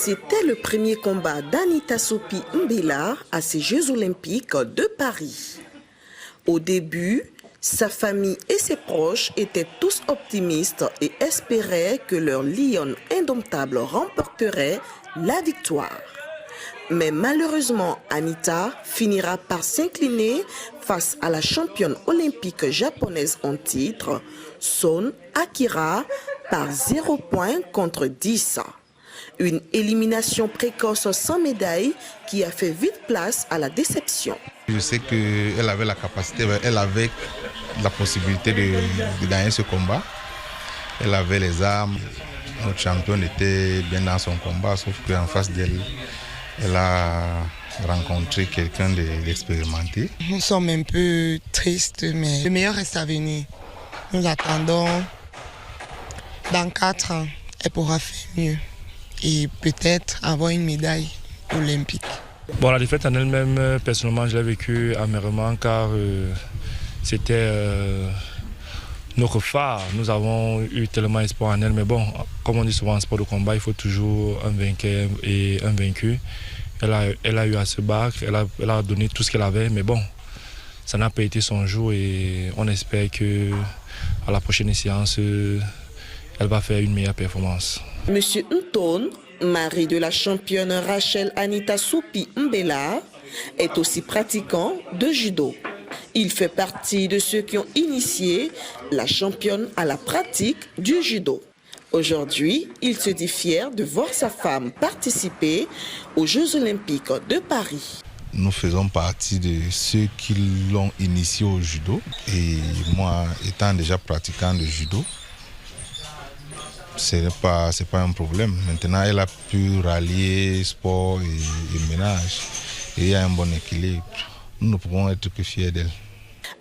C'était le premier combat d'Anita Sopi Mbela à ces Jeux Olympiques de Paris. Au début, sa famille et ses proches étaient tous optimistes et espéraient que leur lionne indomptable remporterait la victoire. Mais malheureusement, Anita finira par s'incliner face à la championne olympique japonaise en titre, Son Akira, par 0 point contre 10. Une élimination précoce sans médaille qui a fait vite place à la déception. Je sais qu'elle avait la capacité, elle avait la possibilité de gagner ce combat. Elle avait les armes. Notre championne était bien dans son combat, sauf qu'en face d'elle, elle a rencontré quelqu'un d'expérimenté. Nous sommes un peu tristes, mais le meilleur reste à venir. Nous attendons. Dans 4 ans, elle pourra faire mieux et peut-être avoir une médaille olympique. Bon, la défaite en elle-même, personnellement, je l'ai vécue amèrement car c'était notre phare. Nous avons eu tellement espoir en elle, mais bon, comme on dit souvent en sport de combat, il faut toujours un vainqueur et un vaincu. Elle a eu à se battre, elle a donné tout ce qu'elle avait, mais bon, ça n'a pas été son jour et on espère que à la prochaine séance, elle va faire une meilleure performance. Monsieur Nton, mari de la championne Rachel Anita Sopi Mbela, est aussi pratiquant de judo. Il fait partie de ceux qui ont initié la championne à la pratique du judo. Aujourd'hui, il se dit fier de voir sa femme participer aux Jeux Olympiques de Paris. Nous faisons partie de ceux qui l'ont initié au judo. Et moi, étant déjà pratiquant de judo, ce n'est pas un problème. Maintenant, elle a pu rallier sport et ménage. Et il y a un bon équilibre. Nous ne pouvons être que fiers d'elle.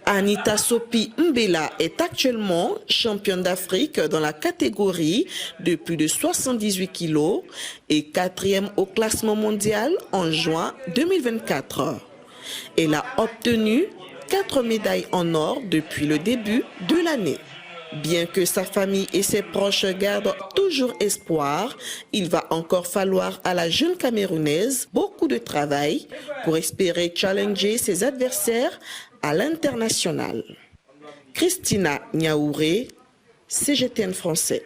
Anita Sopi Mbela est actuellement championne d'Afrique dans la catégorie de plus de 78 kilos et 4e au classement mondial en juin 2024. Elle a obtenu 4 médailles en or depuis le début de l'année. Bien que sa famille et ses proches gardent toujours espoir, il va encore falloir à la jeune Camerounaise beaucoup de travail pour espérer challenger ses adversaires à l'international. Christina Niaouré, CGTN français.